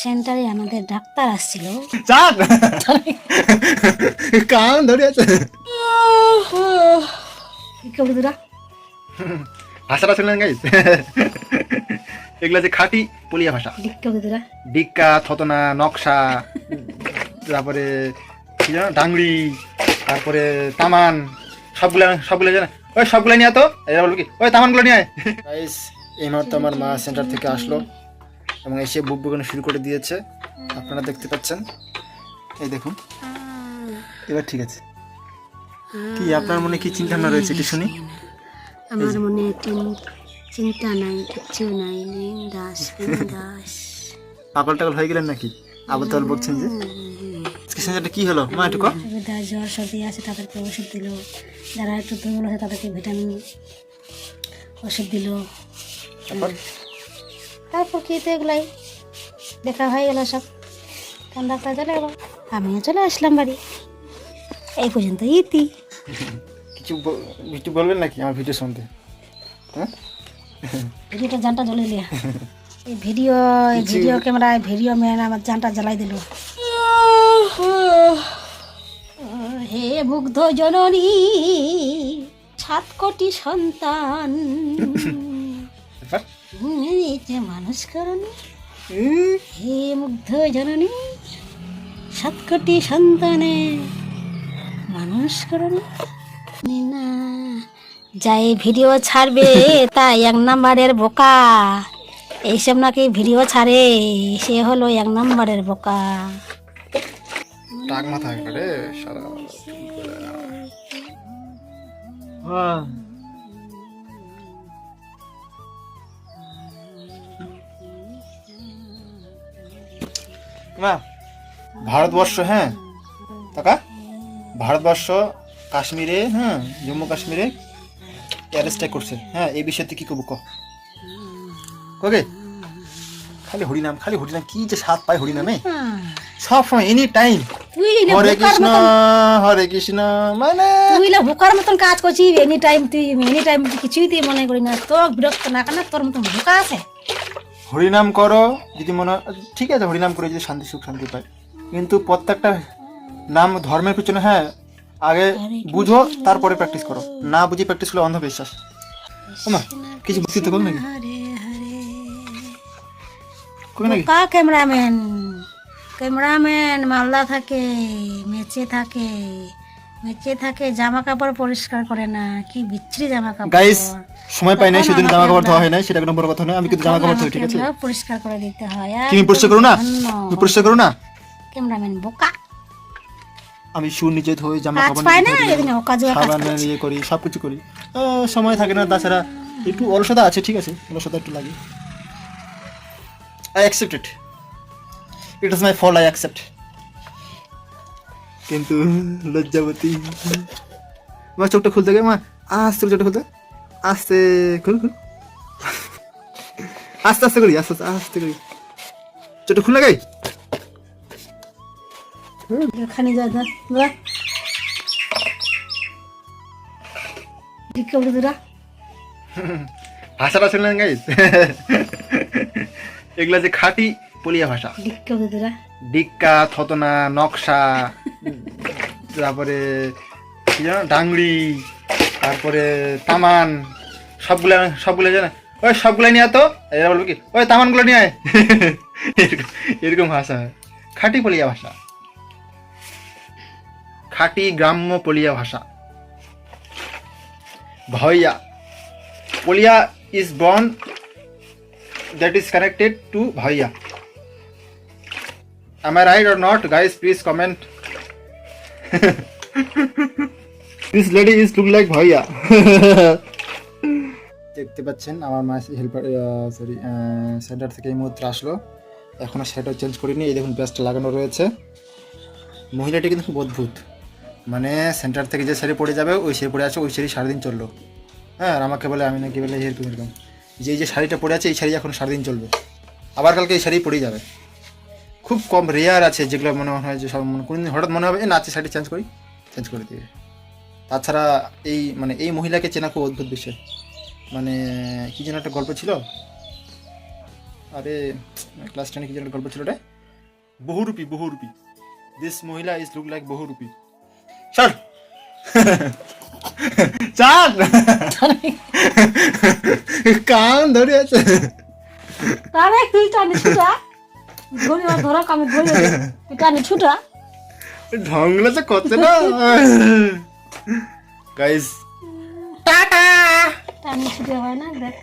সেন্টারে আমাদের ডাক্তার আসছিল। চাঁদ কান ধরে আছে। কি করবি তোরা? ভাষাটা শুনলেন গাইস? এগুলা যে খাঁটি পুলিয়া ভাষা। কি করবি তোরা? ডিক্কা, থতনা, নকশা, তারপরে কি জানো ডাংরি, তারপরে তামান, সবগুলো জানে। ওই সবগুলো নিয়ে তো এরা বলবো কি ওই তামানগুলো নিয়ে আয়। গাইস এই মাত্র আমার মা সেন্টার থেকে আসলো এবং এসে বুক বুকানো শুরু করে দিয়েছে। আপনারা দেখতে পাচ্ছেন, এই দেখুন। এবার ঠিক আছে। কি আপনার মনে কি চিন্তা ভাবনা রয়েছে একটু শুনি? আমার মনে চিন্তা নাই, কিচ্ছু নাই। দাস দাস পাগল টাগল হয়ে গেলেন নাকি? আবার তাহলে বলছেন যে আজকে সেন্টারটা কি হলো মা একটু কর। যার জ্বর সর্দি আছে তাদেরকে ওষুধ দিল, যারা একটু দুর্বল আছে তাদেরকে ভিটামিন ওষুধ দিল। তারপর কি তো এগুলাই দেখা হয়ে গেল সব। তখন ডাক্তার চলে গেল, আমিও চলে আসলাম বাড়ি। এই পর্যন্ত ইতি। কিছু বলবেন নাকি আমার ভিডিও শুনতে? হ্যাঁ ভিডিওটা জানটা জ্বলে লিয়া। এই ভিডিও ক্যামেরায় ভিডিও ম্যান আমার জানটা জ্বালাই দিল। হে মুগ্ধ জননী, 7 কোটি সন্তান যে মানুষ করনি। হে মুগ্ধ জননী, 7 কোটি সন্তানে মানুষ করনি না। যাই ভিডিও ছাড়বে তাই 1 নাম্বারের বোকা। এইসব নাকি ভিডিও ছাড়ে সে হলো 1 নাম্বারের বোকা। টাক মাথা করে সারা না ভারতবর্ষ, হ্যাঁ টাকা ভারতবর্ষ কাশ্মীরে, হ্যাঁ জম্মু কাশ্মীরে অ্যারেস্ট করছে। হ্যাঁ এই বিষয়তে কি করবো ওকে? খালি হরিনাম কি যে স্বাদ পায় হরিনামে সব সময় এনি টাইম। হরে কৃষ্ণ মানে তুই বোকার মতন কাজ করছিস এনি টাইম। তুই এনি টাইম কিছুই তুই মনে করি না। তো বিরক্ত না কেন? তোর মতন বোকা আছে? হরিনাম করো যদি মনে হয় ঠিক আছে, হরিনাম করে যদি শান্তি সুখ শান্তি পায়, কিন্তু প্রত্যেকটা নাম ধর্মের পিছনে হ্যাঁ আগে বুঝো তারপরে প্র্যাকটিস করো। না বুঝি প্র্যাকটিস করলে অন্ধবিশ্বাস। ওমা কিছু বক্তৃতা করো নাকি? কই নাকি? বোকা ক্যামেরাম্যান মালদা থাকে, মেচে থাকে, জামা কাপড় পরিষ্কার করে না। কি বিচ্ছিরি জামা কাপড়। গাইস সময় পাই নাই সেদিন জামা কাপড় ধোয়া হয় নাই, সেটা কোনো বড় কথা নয়। আমি কিন্তু জামা কাপড় ধুই, ঠিক আছে? পরিষ্কার করে দিতে হয়। কি আমি পরিষ্কার করো না? তুমি পরিষ্কার করো না? ক্যামেরাম্যান বোকা। আমি শু নিজে ধুই, জামা কাজ কাপড় পায় না, নিজে এদিকে অকাজে কাজ সাবান ইয়ে করি, সবকিছু করি। সময় থাকে না, তাছাড়া একটু অলসতা আছে, ঠিক আছে? অলসতা একটু লাগে। I accept it. It is my fault, I accept. কিন্তু লজ্জাবতী মা চোখটা খুলতে গে মা, আস্তে চোখটা খুলতে, আস্তে খুল আস্তে আস্তে করি, আস্তে করি চোখটা খুলে গাই। খানি যা ভাষাটা শুনলেন গাইস? এগুলা যে খাঁটি পুলিয়া ভাষা। ডিক্কা, থতনা, নকশা, তারপরে কি জানো ডাংরি, তারপরে তামান, সবগুলো জানে। ওই সবগুলো নিয়ে তো এরা বলবো কি ওই তামানগুলো নিয়ে আয়। এরকম ভাষা খাঁটি পুলিয়া ভাষা, খাঁটি গ্রাম্য পুলিয়া ভাষা। ভইয়া পুলিয়া is born that is connected to Bhaiya. Am I right or not, guys? Please comment. This lady is look like Bhaiya. দেখতে পাচ্ছেন আমার মা হেল্পার সেন্টার থেকে এই মুহূর্তে আসলো, এখনো সেটা চেঞ্জ করিনি। এই দেখুন ব্যাসটা লাগানো রয়েছে। মহিলাটি কিন্তু খুব অদ্ভুত, মানে সেন্টার থেকে যে শাড়ি পরে যাবে ওই শাড়ি পরে আছে, ওই শাড়ি সারাদিন চললো। হ্যাঁ আর আমাকে বলে আমি নাকি বলে এরকম যে এই যে শাড়িটা পরে আছে এই শাড়ি এখন সারাদিন চলবে, আবার কালকে এই শাড়ি পরেই যাবে। খুব কম রেয়ার আছে যেগুলো মনে হয় যে সব কোনোদিন হঠাৎ মনে হবে না শাড়ি চেঞ্জ করে দিবে। তাছাড়া এই মহিলাকে চেনা খুব অদ্ভুত বিষয়। মানে কি যেন একটা গল্প ছিল, আরে ক্লাস 10 কি যেন গল্প ছিল রে, বহুরূপী বহুরূপী দিস মহিলা ইজ লুক লাইক বহুরূপী চল চাল কান ধরে আছে তারে তুই টানি ছুটা ধরি ধরা কামে ধরি তুই টানি ছুটা ঢংলা তো করছে না গাইস টাটা টানি ছুটে হয় না দেখ